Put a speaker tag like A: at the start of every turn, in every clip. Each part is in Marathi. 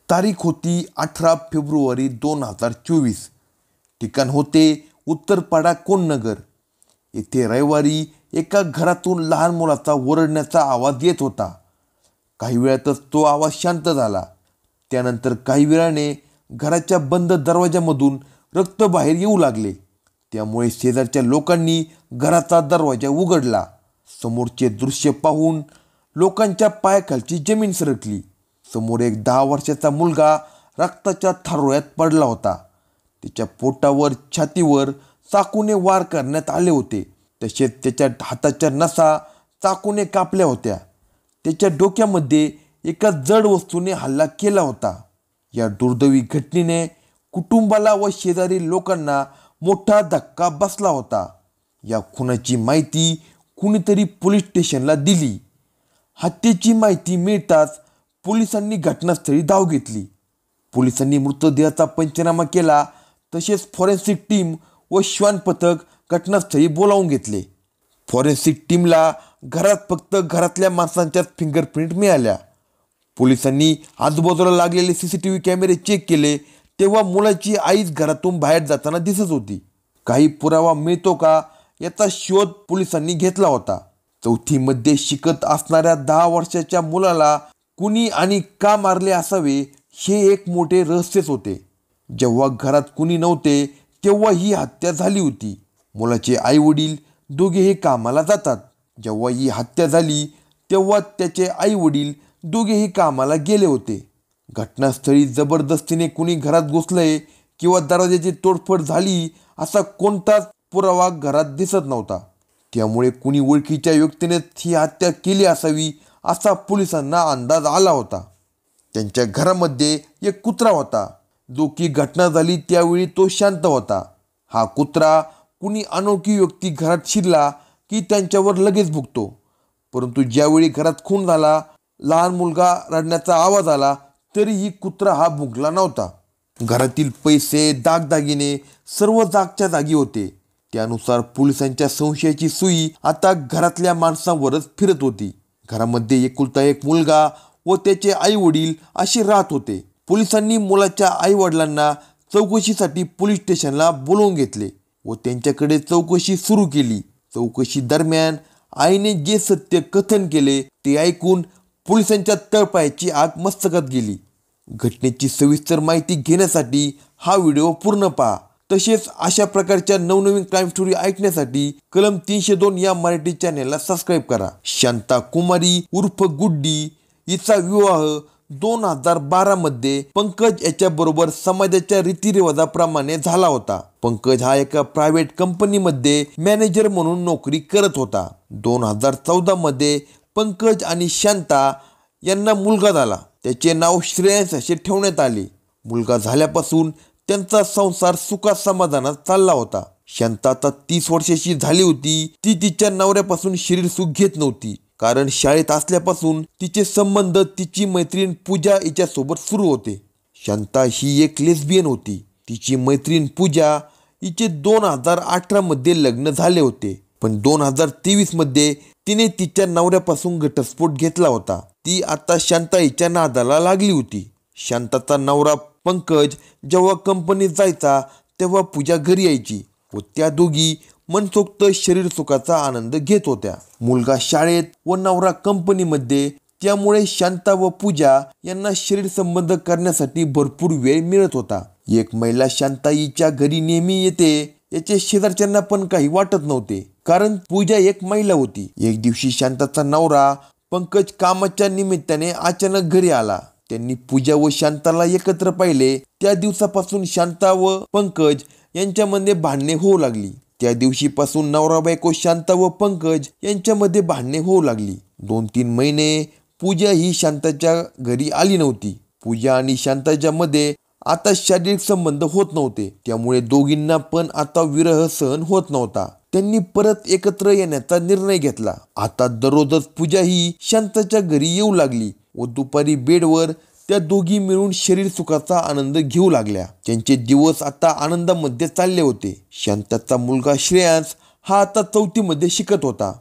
A: तारीख होती 18 फेब्रुवारी 2024. ठिकाण होते उत्तरपाडा कोणनगर. येथे रविवारी एका घरातून लहान मुलाचा ओरडण्याचा आवाज येत होता. काही वेळातच तो आवाज शांत झाला. त्यानंतर काही वेळाने घराच्या बंद दरवाजामधून रक्त बाहेर येऊ लागले. त्यामुळे शेजारच्या लोकांनी घराचा दरवाजा उघडला. समोरचे दृश्य पाहून लोकांच्या पायाखालची जमीन सरकली. समोर एक 10 वर्षाचा मुलगा रक्ताच्या थारोळ्यात पडला होता. त्याच्या पोटावर, छातीवर चाकूने वार करण्यात आले होते. तसेच त्याच्या हाताच्या नसा चाकूने कापल्या होत्या. त्याच्या डोक्यामध्ये एका जड वस्तूने हल्ला केला होता. या दुर्दैवी घटनेने कुटुंबाला व शेजारी लोकांना मोठा धक्का बसला होता. या खुनाची माहिती कुणीतरी पोलीस स्टेशनला दिली. हत्येची माहिती मिळताच पोलिसांनी घटनास्थळी धाव घेतली. पोलिसांनी मृतदेहाचा पंचनामा केला. तसेच फॉरेन्सिक टीम व श्वान पथक घटनास्थळी बोलावून घेतले. फॉरेन्सिक टीमला घरात फक्त घरातल्या माणसांच्याच फिंगरप्रिंट मिळाल्या. पोलिसांनी आजूबाजूला लागलेले CCTV कॅमेरे चेक केले तेव्हा मुलाची आईच घरातून बाहेर जाताना दिसत होती. काही पुरावा मिळतो का याचा शोध पोलिसांनी घेतला होता. चौथीमध्ये शिकत असणाऱ्या 10 वर्षाच्या मुलाला कुणी आणि का मारले असावे हे एक मोठे रहस्यच होते. जेव्हा घरात कुणी नव्हते तेव्हा ही हत्या झाली होती. मुलाचे आई वडील दोघेही कामाला जातात. जेव्हा ही हत्या झाली तेव्हा त्याचे आई वडील दोघेही कामाला गेले होते. घटनास्थळी जबरदस्तीने कुणी घरात घुसलंय किंवा दरवाजाची तोडफोड झाली असा कोणताच पुरावा घरात दिसत नव्हता. त्यामुळे कुणी ओळखीच्या व्यक्तीने ही हत्या केली असावी असा पोलिसांना अंदाज आला होता. त्यांच्या घरामध्ये एक कुत्रा होता जो की घटना झाली त्यावेळी तो शांत होता. हा कुत्रा कुणी अनोळखी व्यक्ती घरात शिरला की त्यांच्यावर लगेच भुंकतो. परंतु ज्यावेळी घरात खून झाला, लहान मुलगा रडण्याचा आवाज आला तरीही कुत्रा हा भुंकला नव्हता. घरातील पैसे, दागदागिने सर्व जागच्या जागी होते. त्यानुसार पोलिसांच्या संशयाची सुई आता घरातल्या माणसांवरच फिरत होती. घरामध्ये एकुलता एक मुलगा व त्याचे आई वडील असे राहत होते. पोलिसांनी मुलाच्या आई वडिलांना चौकशीसाठी पोलीस स्टेशनला बोलावून घेतले व त्यांच्याकडे चौकशी सुरू केली. चौकशी दरम्यान आईने जे सत्य कथन केले ते ऐकून पोलिसांच्या तळपायाची आग मस्तकात गेली. घटनेची सविस्तर माहिती घेण्यासाठी हा व्हिडिओ पूर्ण पहा. तसेच अशा प्रकारच्या नवनवीन क्राईम स्टोरी ऐकण्यासाठी कलम 302 या मराठी चॅनेलला सबस्क्राईब करा. शांता कुमारी उर्फ गुड्डी हिचा विवाह 2012 मध्ये पंकज याच्याबरोबर समाजाच्या रीतिरिवाजाप्रमाणे झाला होता. पंकज हा एका प्रायव्हेट कंपनीमध्ये मॅनेजर म्हणून नोकरी करत होता. 2014 मध्ये पंकज आणि शांता यांना मुलगा झाला. त्याचे नाव श्रेयस असे ठेवण्यात आले. मुलगा झाल्यापासून त्यांचा संसार सुखात समाधानात चालला होता. शांता आता 30 वर्षाची झाली होती. ती तिच्या नवऱ्यापासून शरीर सुख घेत नव्हती. कारण शाळेत असल्यापासून तिचे संबंध तिची मैत्रीण पूजा हिच्यासोबत सुरू होते. शांता ही एक लेस्बियन होती. तिची मैत्रीण पूजा हिचे 2018 मध्ये लग्न झाले होते. पण 2023 मध्ये तिने तिच्या नवऱ्यापासून घटस्फोट घेतला होता. ती आता शांता हिच्या नादाला लागली होती. शांताचा नवरा पंकज जेव्हा कंपनीत जायचा तेव्हा पूजा घरी यायची व त्या दोघी मनसोक्त शरीर सुखाचा आनंद घेत होत्या. मुलगा शाळेत व नवरा कंपनीमध्ये, त्यामुळे शांता व पूजा यांना शरीर संबंध करण्यासाठी भरपूर वेळ मिळत होता. एक महिला शांता हिच्या घरी नेहमी येते याचे शेजारच्यांना पण काही वाटत नव्हते, कारण पूजा एक महिला होती. एक दिवशी शांताचा नवरा पंकज कामाच्या निमित्ताने अचानक घरी आला. त्यांनी पूजा व शांताला एकत्र पाहिले. त्या दिवसापासून शांता व पंकज यांच्यामध्ये भांडणे होऊ लागली. त्या दिवशीपासून नवरा बायको शांता व पंकज यांच्यामध्ये भांडणे होऊ लागली. 2-3 महिने पूजा ही शांताच्या घरी आली नव्हती. पूजा आणि शांताच्या मध्ये आता शारीरिक संबंध होत नव्हते. त्यामुळे दोघींना पण आता विरह सहन होत नव्हता. त्यांनी परत एकत्र येण्याचा निर्णय घेतला. आता दररोजच पूजा ही शांताच्या घरी येऊ लागली व दुपारी बेडवर त्या दोघी मिळून शरीर सुखाचा आनंद घेऊ लागल्या. त्यांचे दिवस आता आनंदामध्ये चालले होते. शांताचा मुलगा श्रेयांश हा आता 4थी मध्ये शिकत होता.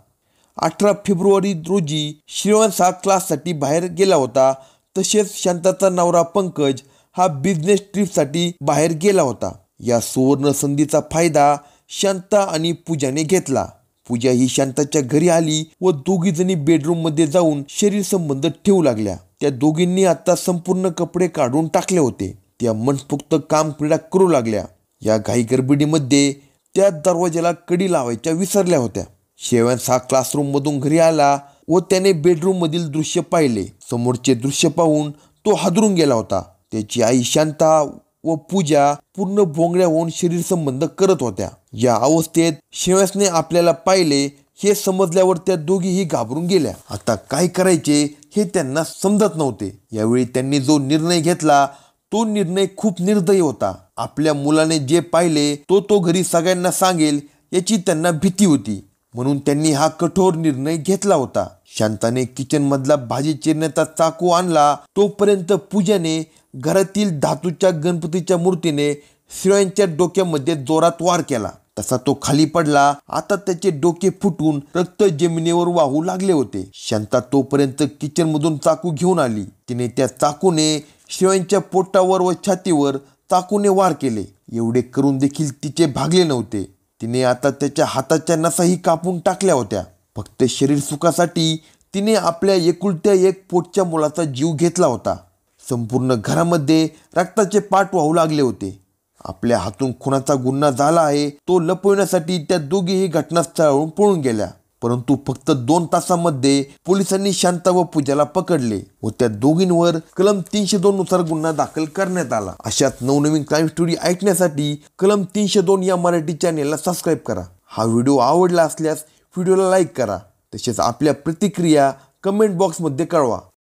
A: 18 फेब्रुवारी रोजी श्रेयांश हा क्लाससाठी बाहेर गेला होता. तसेच शांताचा नवरा पंकज हा बिझनेस ट्रिपसाठी बाहेर गेला होता. या सुवर्ण संधीचा फायदा शांता आणि पूजाने घेतला. पूजा ही शांताच्या घरी आली व दोघी जणी बेडरूम मध्ये जाऊन शरीर संबंध ठेवू लागल्या. त्या दोघींनी आता संपूर्ण कपडे काढून टाकले होते. त्या मनसोक्त काम क्रीडा करू लागल्या. या घाई गडबडीमध्ये त्या दरवाजाला कडी लावायच्या विसरल्या होत्या. श्रेयांश हा क्लासरूम मधून घरी आला व त्याने बेडरूम मधील दृश्य पाहिले. समोरचे दृश्य पाहून तो हादरून गेला होता. त्याची आई शांता व पूजा पूर्ण भोंगळ्या होऊन शरीर संबंध करत होत्या. या अवस्थेत श्रेयांशने आपल्याला पाहिले हे समजल्यावर त्या दोघीही घाबरून गेल्या. आता काय करायचे हे त्यांना समजत नव्हते. यावेळी त्यांनी जो निर्णय घेतला तो निर्णय खूप निर्दयी होता. आपल्या मुलाने जे पाहिले तो घरी सगळ्यांना सांगेल याची त्यांना भीती होती. म्हणून त्यांनी हा कठोर निर्णय घेतला होता. शांताने किचन मधला भाजी चिरण्याचा चाकू आणला तोपर्यंत पूजाने घरातील धातूच्या गणपतीच्या मूर्तीने श्रेयांशच्या डोक्यामध्ये जोरात वार केला. तसा तो खाली पडला. आता त्याचे डोके फुटून रक्त जमिनीवर वाहू लागले होते. शांता तोपर्यंत किचन मधून चाकू घेऊन आली. तिने त्या चाकूने श्रेयांशच्या पोटावर व छातीवर चाकूने वार केले. एवढे करून देखील तिचे भागले नव्हते. तिने आता त्याच्या हाताच्या नसाही कापून टाकल्या होत्या. फक्त शरीर सुखासाठी तिने आपल्या एकुलत्या एक पोटच्या मुलाचा जीव घेतला होता. संपूर्ण घरामध्ये रक्ताचे पाट वाहू लागले होते. आपल्या हातून खुनाचा गुन्हा झाला आहे तो लपवण्यासाठी त्या दोघीही घटनास्थळावरून पळून गेल्या. परंतु फक्त 2 तासामध्ये पोलिसांनी शांता व पूजाला पकडले व त्या दोघींवर कलम 302 नुसार गुन्हा दाखल करण्यात आला. अशाच नवनवीन क्राईम स्टोरी ऐकण्यासाठी कलम 302 या मराठी चॅनेलला सबस्क्राईब करा. हा व्हिडिओ आवडला असल्यास व्हिडिओला लाईक करा. तसेच आपल्या प्रतिक्रिया कमेंट बॉक्समध्ये कळवा.